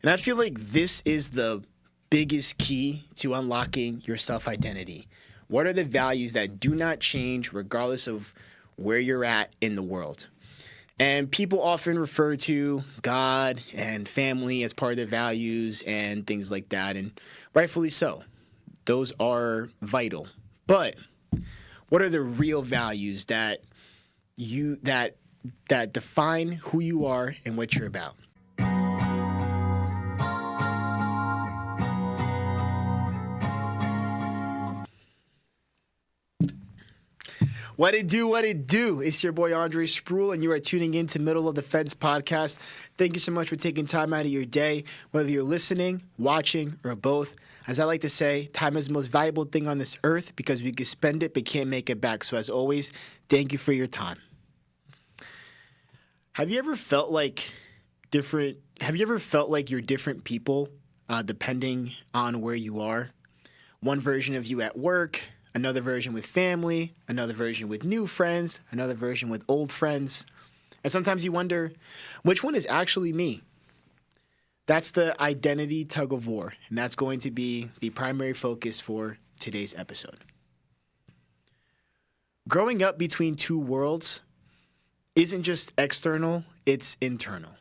And I feel like this is the biggest key to unlocking your self-identity. What are the values that do not change regardless of where you're at in the world? And people often refer to God and family as part of their values and things like that, and rightfully so. Those are vital. But what are the real values that define who you are and what you're about? What it do? It's your boy Andre Sproul, and you are tuning in to Middle of the Fence podcast. Thank you so much for taking time out of your day, whether you're listening, watching, or both. As I like to say, time is the most valuable thing on this earth because we can spend it but can't make it back. So as always, thank you for your time. Have you ever felt like you're different people depending on where you are? One version of you at work, another version with family, another version with new friends, another version with old friends. And sometimes you wonder, which one is actually me? That's the identity tug of war, and that's going to be the primary focus for today's episode. Growing up between two worlds isn't just external, it's internal,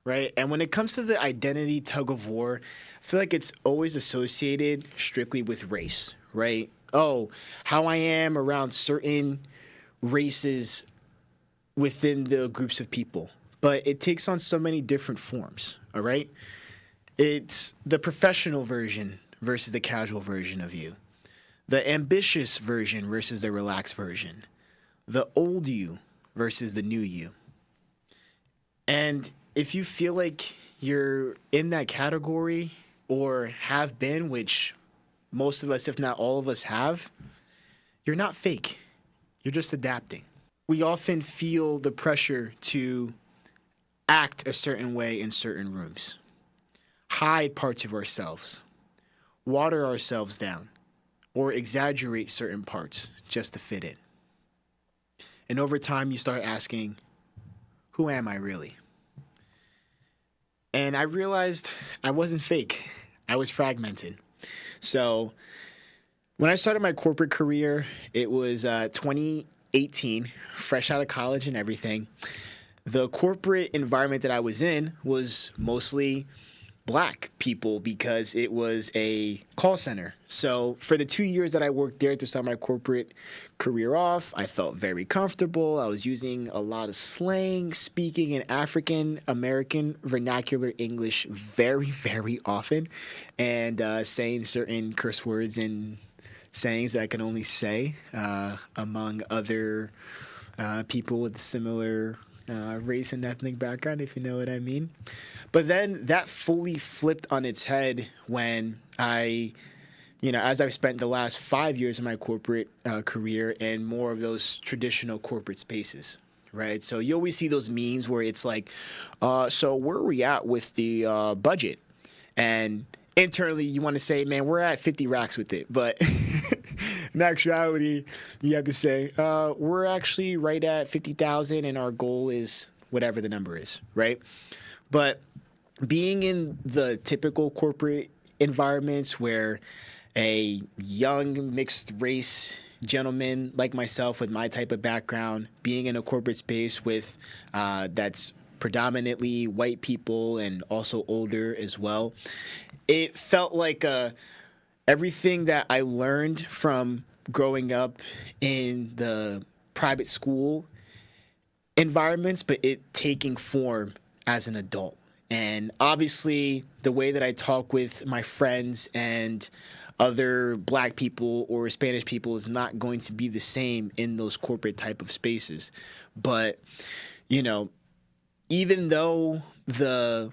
right? And when it comes to the identity tug of war, I feel like it's always associated strictly with race, right? Oh, how I am around certain races within the groups of people. But it takes on so many different forms, all right? It's the professional version versus the casual version of you. The ambitious version versus the relaxed version. The old you versus the new you. And if you feel like you're in that category or have been, which most of us, if not all of us, have, you're not fake. You're just adapting. We often feel the pressure to act a certain way in certain rooms, hide parts of ourselves, water ourselves down, or exaggerate certain parts just to fit in. And over time, you start asking, who am I really? And I realized I wasn't fake. I was fragmented. So when I started my corporate career, it was 2018, fresh out of college and everything. The corporate environment that I was in was mostly Black people because it was a call center. So for the 2 years that I worked there to start my corporate career off, I felt very comfortable. I was using a lot of slang, speaking in African American vernacular English very, very often, and saying certain curse words and sayings that I can only say among other people with similar race and ethnic background, if you know what I mean. But then that fully flipped on its head when as I've spent the last 5 years of my corporate career in more of those traditional corporate spaces, right? So you always see those memes where it's like, so where are we at with the budget? And internally you want to say, man, we're at 50 racks with it. But in actuality, you have to say, we're actually right at 50,000 and our goal is whatever the number is, right? But being in the typical corporate environments where a young mixed race gentleman like myself with my type of background, being in a corporate space with that's predominantly white people and also older as well, it felt like everything that I learned from growing up in the private school environments, but it taking form as an adult. And obviously, the way that I talk with my friends and other Black people or Spanish people is not going to be the same in those corporate type of spaces. But, even though the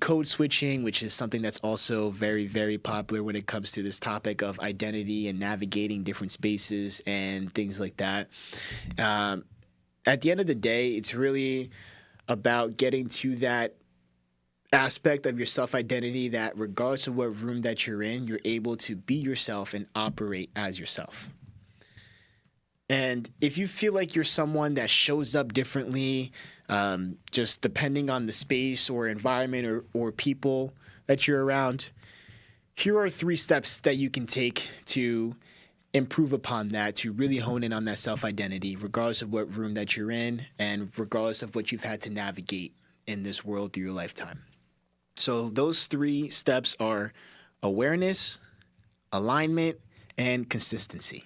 code switching, which is something that's also very, very popular when it comes to this topic of identity and navigating different spaces and things like that, at the end of the day, it's really about getting to that aspect of your self-identity that regardless of what room that you're in, you're able to be yourself and operate as yourself. And if you feel like you're someone that shows up differently, just depending on the space or environment or people that you're around, here are 3 steps that you can take to improve upon that, to really hone in on that self-identity, regardless of what room that you're in and regardless of what you've had to navigate in this world through your lifetime. So those 3 steps are awareness, alignment, and consistency,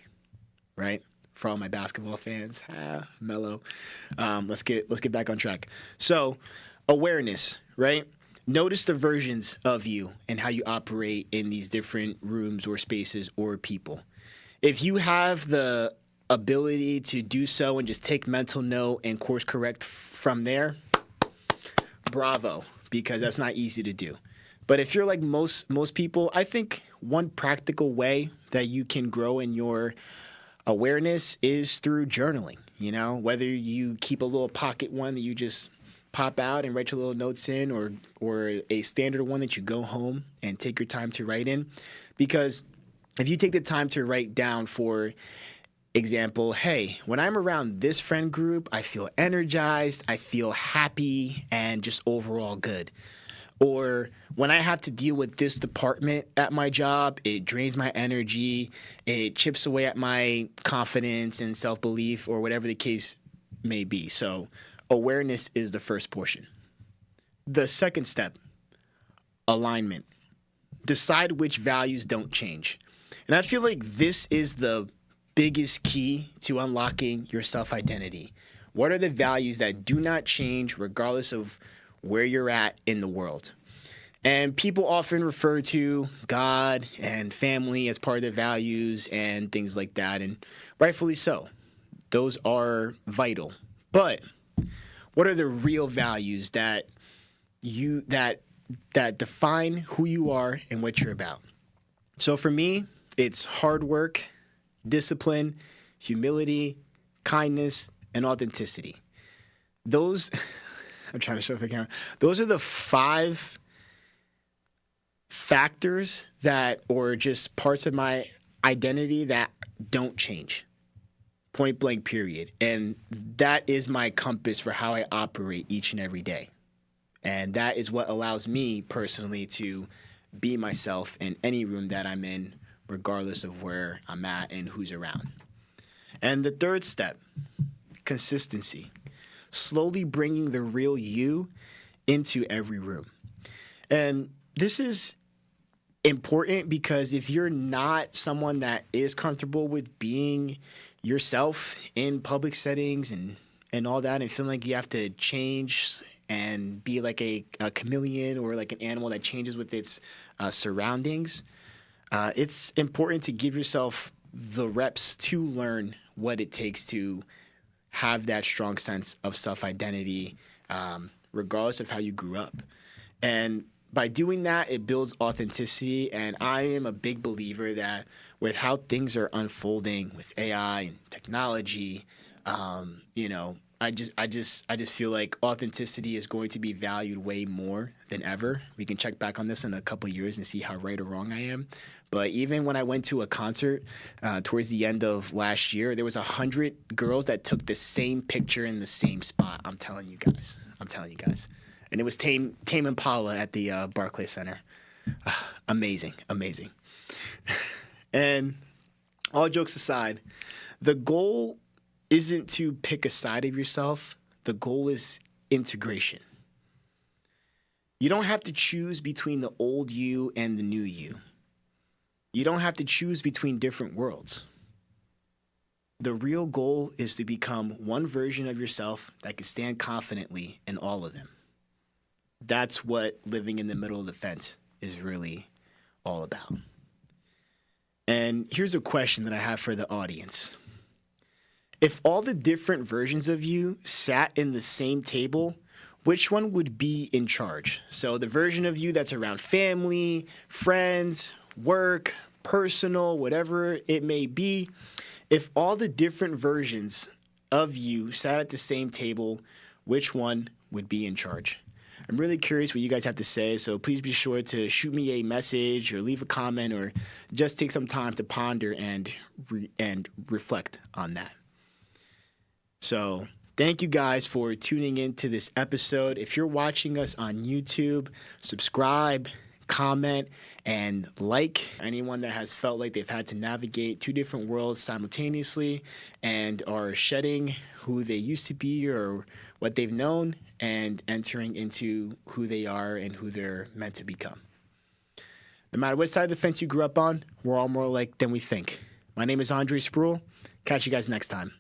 right? For all my basketball fans, mellow. Let's get back on track. So awareness, right? Notice the versions of you and how you operate in these different rooms or spaces or people. If you have the ability to do so and just take mental note and course correct from there, bravo, because that's not easy to do. But if you're like most people, I think one practical way that you can grow in your awareness is through journaling. You know, whether you keep a little pocket one that you just pop out and write your little notes in, or a standard one that you go home and take your time to write in. Because if you take the time to write down, for example, hey, when I'm around this friend group, I feel energized, I feel happy, and just overall good. Or when I have to deal with this department at my job, it drains my energy, it chips away at my confidence and self-belief, or whatever the case may be. So awareness is the first portion. The second step, alignment. Decide which values don't change. And I feel like this is the biggest key to unlocking your self-identity. What are the values that do not change regardless of where you're at in the world? And people often refer to God and family as part of their values and things like that, and rightfully so. Those are vital. But what are the real values that define who you are and what you're about? So for me, it's hard work, discipline, humility, kindness, and authenticity. Those, I'm trying to show if I can. Those are the 5 factors that, or just parts of my identity that don't change. Point blank, period. And that is my compass for how I operate each and every day. And that is what allows me personally to be myself in any room that I'm in, regardless of where I'm at and who's around. And the third step, consistency. Slowly bringing the real you into every room. And this is important because if you're not someone that is comfortable with being yourself in public settings and all that, and feeling like you have to change and be like a chameleon or like an animal that changes with its surroundings, it's important to give yourself the reps to learn what it takes to have that strong sense of self-identity, regardless of how you grew up. And by doing that, it builds authenticity. And I am a big believer that with how things are unfolding with AI and technology, I just feel like authenticity is going to be valued way more than ever. We can check back on this in a couple of years and see how right or wrong I am. But even when I went to a concert towards the end of last year, there was 100 girls that took the same picture in the same spot. I'm telling you guys. And it was Tame Impala at the Barclays Center. Amazing. And all jokes aside, the goal isn't to pick a side of yourself. The goal is integration. You don't have to choose between the old you and the new you. You don't have to choose between different worlds. The real goal is to become one version of yourself that can stand confidently in all of them. That's what living in the middle of the fence is really all about. And here's a question that I have for the audience. If all the different versions of you sat in the same table, which one would be in charge? So the version of you that's around family, friends, work, personal, whatever it may be, if all the different versions of you sat at the same table, which one would be in charge? I'm really curious what you guys have to say, so please be sure to shoot me a message or leave a comment or just take some time to ponder and reflect on that. So thank you guys for tuning in to this episode. If you're watching us on YouTube, subscribe, comment, and like. Anyone that has felt like they've had to navigate two different worlds simultaneously and are shedding who they used to be or what they've known and entering into who they are and who they're meant to become. No matter what side of the fence you grew up on, we're all more alike than we think. My name is Andre Spruill. Catch you guys next time.